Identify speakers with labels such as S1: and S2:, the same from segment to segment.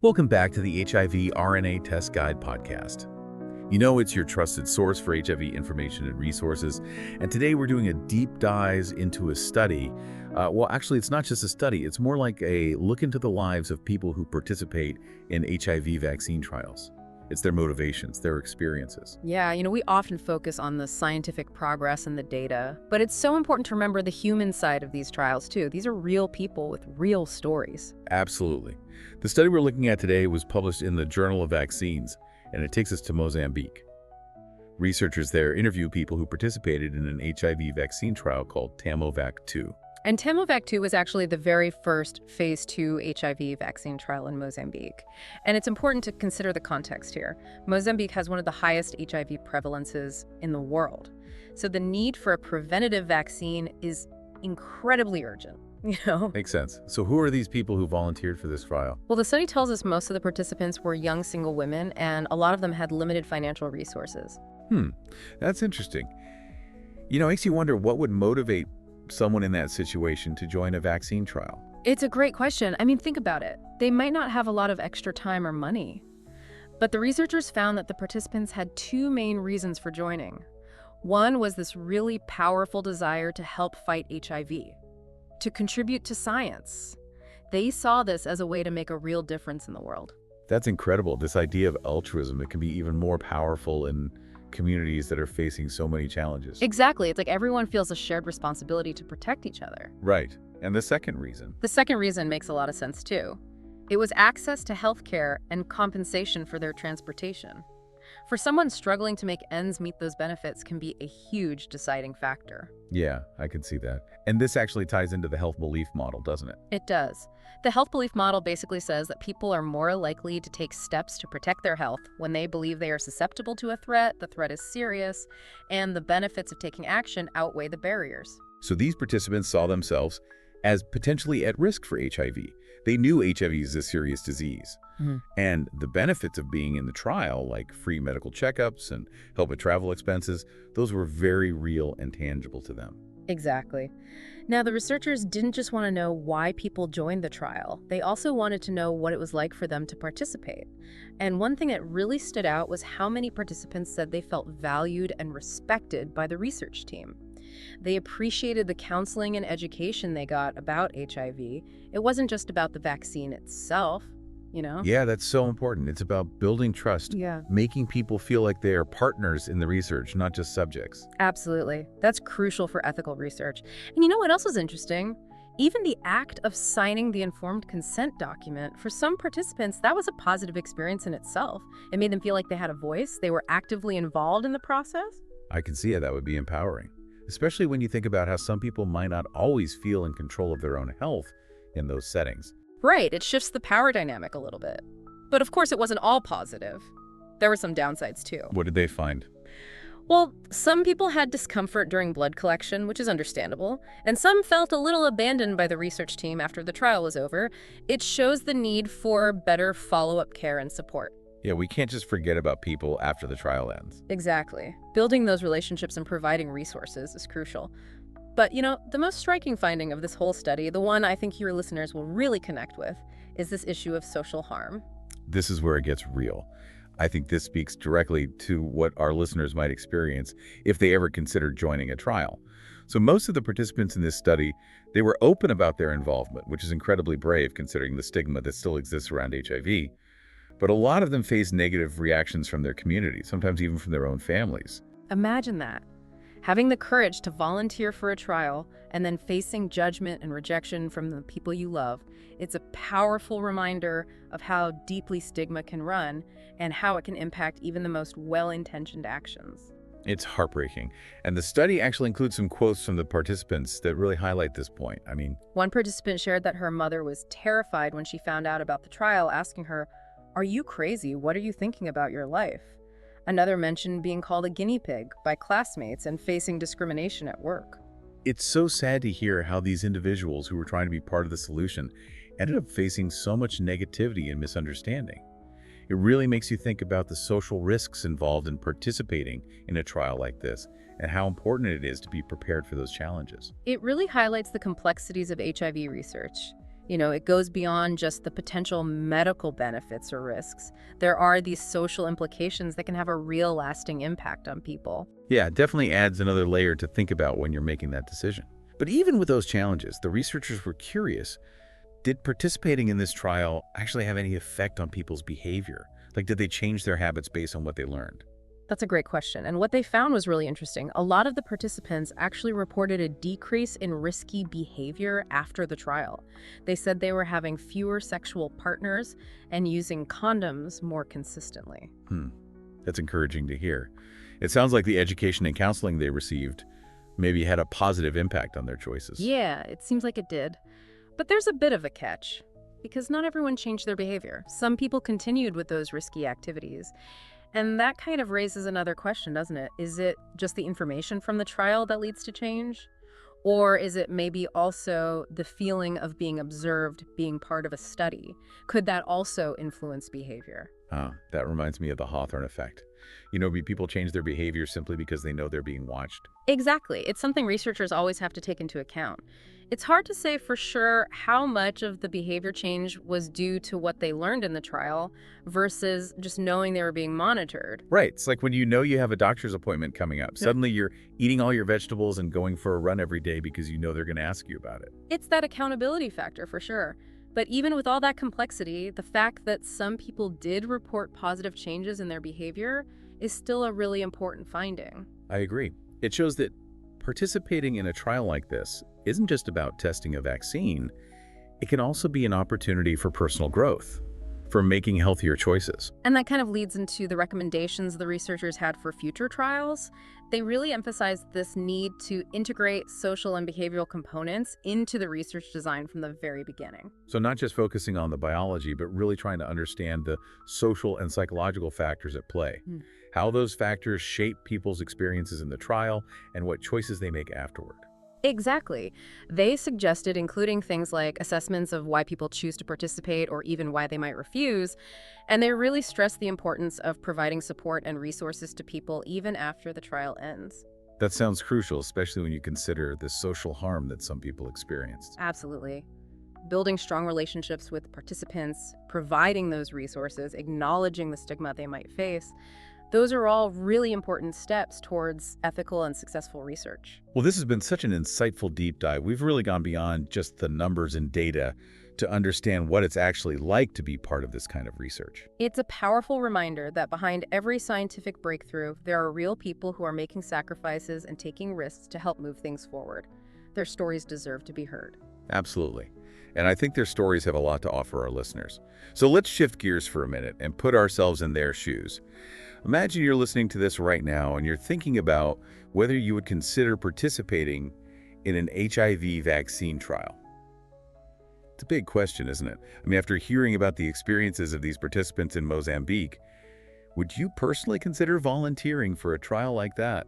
S1: Welcome back to the HIV RNA Test Guide podcast. You know it's your trusted source for HIV information and resources, and today we're doing a deep dive into a study. Well, actually, it's not just a study. It's more like a look into the lives of people who participate in HIV vaccine trials. It's their motivations, their experiences.
S2: Yeah, we often focus on the scientific progress and the data, but it's so important to remember the human side of these trials too. These are real people with real stories.
S1: Absolutely. The study we're looking at today was published in the Journal of Vaccines, and it takes us to Mozambique. Researchers there interview people who participated in an HIV vaccine trial called TamoVac2.
S2: And TamoVac2 was actually the very first phase 2 HIV vaccine trial in Mozambique. And it's important to consider the context here. Mozambique has one of the highest HIV prevalences in the world. So the need for a preventative vaccine is incredibly urgent.
S1: Makes sense. So who are these people who volunteered for this trial?
S2: Well, the study tells us most of the participants were young single women, and a lot of them had limited financial resources.
S1: That's interesting. It makes you wonder what would motivate someone in that situation to join a vaccine trial.
S2: It's a great question. Think about it. They might not have a lot of extra time or money. But the researchers found that the participants had two main reasons for joining. One was this really powerful desire to help fight HIV, to contribute to science. They saw this as a way to make a real difference in the world.
S1: That's incredible. This idea of altruism, it can be even more powerful in communities that are facing so many challenges.
S2: Exactly. It's like everyone feels a shared responsibility to protect each other.
S1: Right. And the second reason?
S2: The second reason makes a lot of sense too. It was access to healthcare and compensation for their transportation. For someone struggling to make ends meet, those benefits can be a huge deciding factor.
S1: Yeah, I can see that. And this actually ties into the health belief model, doesn't it?
S2: It does. The health belief model basically says that people are more likely to take steps to protect their health when they believe they are susceptible to a threat, the threat is serious, and the benefits of taking action outweigh the barriers.
S1: So these participants saw themselves as potentially at risk for HIV. They knew HIV is a serious disease. And the benefits of being in the trial, like free medical checkups and help with travel expenses, those were very real and tangible to them.
S2: Exactly. Now, the researchers didn't just want to know why people joined the trial. They also wanted to know what it was like for them to participate. And one thing that really stood out was how many participants said they felt valued and respected by the research team. They appreciated the counseling and education they got about HIV. It wasn't just about the vaccine itself.
S1: Yeah, that's so important. It's about building trust, making people feel like they are partners in the research, not just subjects.
S2: Absolutely. That's crucial for ethical research. And you know what else was interesting? Even the act of signing the informed consent document, for some participants, that was a positive experience in itself. It made them feel like they had a voice. They were actively involved in the process.
S1: I can see how that would be empowering, especially when you think about how some people might not always feel in control of their own health in those settings.
S2: Right, it shifts the power dynamic a little bit. But of course, it wasn't all positive. There were some downsides too.
S1: What did they find?
S2: Well, some people had discomfort during blood collection, which is understandable, and some felt a little abandoned by the research team after the trial was over. It shows the need for better follow-up care and support.
S1: Yeah, we can't just forget about people after the trial ends.
S2: Exactly. Building those relationships and providing resources is crucial. But, the most striking finding of this whole study, the one I think your listeners will really connect with, is this issue of social harm.
S1: This is where it gets real. I think this speaks directly to what our listeners might experience if they ever consider joining a trial. So most of the participants in this study, they were open about their involvement, which is incredibly brave considering the stigma that still exists around HIV. But a lot of them faced negative reactions from their community, sometimes even from their own families.
S2: Imagine that. Having the courage to volunteer for a trial and then facing judgment and rejection from the people you love, it's a powerful reminder of how deeply stigma can run and how it can impact even the most well-intentioned actions.
S1: It's heartbreaking. And the study actually includes some quotes from the participants that really highlight this point.
S2: One participant shared that her mother was terrified when she found out about the trial, asking her, "Are you crazy? What are you thinking about your life?" Another mentioned being called a guinea pig by classmates and facing discrimination at work.
S1: It's so sad to hear how these individuals who were trying to be part of the solution ended up facing so much negativity and misunderstanding. It really makes you think about the social risks involved in participating in a trial like this and how important it is to be prepared for those challenges.
S2: It really highlights the complexities of HIV research. It goes beyond just the potential medical benefits or risks. There are these social implications that can have a real lasting impact on people.
S1: Yeah, it definitely adds another layer to think about when you're making that decision. But even with those challenges, the researchers were curious. Did participating in this trial actually have any effect on people's behavior? Like, did they change their habits based on what they learned?
S2: That's a great question. And what they found was really interesting. A lot of the participants actually reported a decrease in risky behavior after the trial. They said they were having fewer sexual partners and using condoms more consistently.
S1: That's encouraging to hear. It sounds like the education and counseling they received maybe had a positive impact on their choices.
S2: Yeah, it seems like it did. But there's a bit of a catch, because not everyone changed their behavior. Some people continued with those risky activities. And that kind of raises another question, doesn't it? Is it just the information from the trial that leads to change? Or is it maybe also the feeling of being observed, being part of a study? Could that also influence behavior?
S1: That reminds me of the Hawthorne effect. People change their behavior simply because they know they're being watched.
S2: Exactly. It's something researchers always have to take into account. It's hard to say for sure how much of the behavior change was due to what they learned in the trial versus just knowing they were being monitored.
S1: Right. It's like when you know you have a doctor's appointment coming up. Suddenly you're eating all your vegetables and going for a run every day because you know they're going to ask you about it.
S2: It's that accountability factor for sure. But even with all that complexity, the fact that some people did report positive changes in their behavior is still a really important finding.
S1: I agree. It shows that participating in a trial like this isn't just about testing a vaccine. It can also be an opportunity for personal growth, for making healthier choices.
S2: And that kind of leads into the recommendations the researchers had for future trials. They really emphasized this need to integrate social and behavioral components into the research design from the very beginning.
S1: So not just focusing on the biology, but really trying to understand the social and psychological factors at play, how those factors shape people's experiences in the trial, and what choices they make afterward.
S2: Exactly. They suggested including things like assessments of why people choose to participate or even why they might refuse, and they really stressed the importance of providing support and resources to people even after the trial ends.
S1: That sounds crucial, especially when you consider the social harm that some people experienced.
S2: Absolutely. Building strong relationships with participants, providing those resources, acknowledging the stigma they might face, those are all really important steps towards ethical and successful research.
S1: Well, this has been such an insightful deep dive. We've really gone beyond just the numbers and data to understand what it's actually like to be part of this kind of research.
S2: It's a powerful reminder that behind every scientific breakthrough, there are real people who are making sacrifices and taking risks to help move things forward. Their stories deserve to be heard.
S1: Absolutely. And I think their stories have a lot to offer our listeners. So let's shift gears for a minute and put ourselves in their shoes. Imagine you're listening to this right now and you're thinking about whether you would consider participating in an HIV vaccine trial. It's a big question, isn't it? I mean, after hearing about the experiences of these participants in Mozambique, would you personally consider volunteering for a trial like that?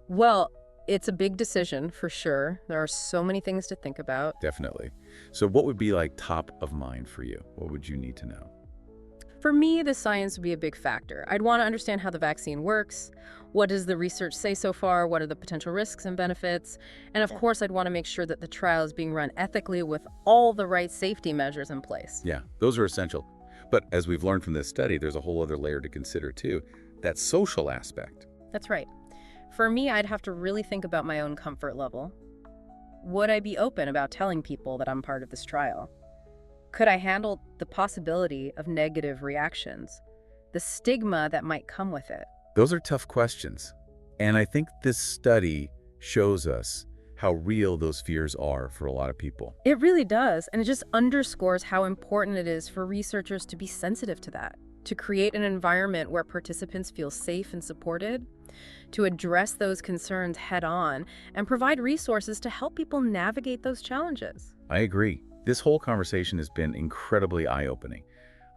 S2: Well, it's a big decision for sure. There are so many things to think about.
S1: Definitely. So what would be like top of mind for you? What would you need to know?
S2: For me, the science would be a big factor. I'd want to understand how the vaccine works. What does the research say so far? What are the potential risks and benefits? And of course, I'd want to make sure that the trial is being run ethically with all the right safety measures in place.
S1: Yeah, those are essential. But as we've learned from this study, there's a whole other layer to consider too, that social aspect.
S2: That's right. For me, I'd have to really think about my own comfort level. Would I be open about telling people that I'm part of this trial? Could I handle the possibility of negative reactions, the stigma that might come with it?
S1: Those are tough questions. And I think this study shows us how real those fears are for a lot of people.
S2: It really does, and it just underscores how important it is for researchers to be sensitive to that, to create an environment where participants feel safe and supported, to address those concerns head on, and provide resources to help people navigate those challenges.
S1: I agree. This whole conversation has been incredibly eye-opening.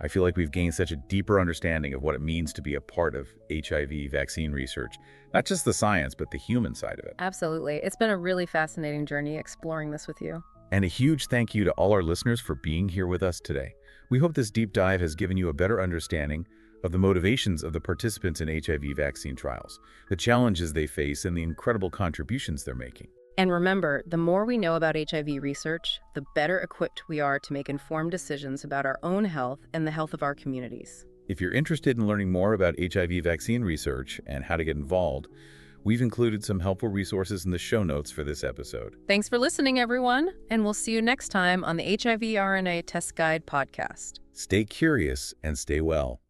S1: I feel like we've gained such a deeper understanding of what it means to be a part of HIV vaccine research. Not just the science, but the human side of it.
S2: Absolutely. It's been a really fascinating journey exploring this with you.
S1: And a huge thank you to all our listeners for being here with us today. We hope this deep dive has given you a better understanding of the motivations of the participants in HIV vaccine trials, the challenges they face, and the incredible contributions they're making.
S2: And remember, the more we know about HIV research, the better equipped we are to make informed decisions about our own health and the health of our communities.
S1: If you're interested in learning more about HIV vaccine research and how to get involved, we've included some helpful resources in the show notes for this episode.
S2: Thanks for listening, everyone, and we'll see you next time on the HIV RNA Test Guide podcast.
S1: Stay curious and stay well.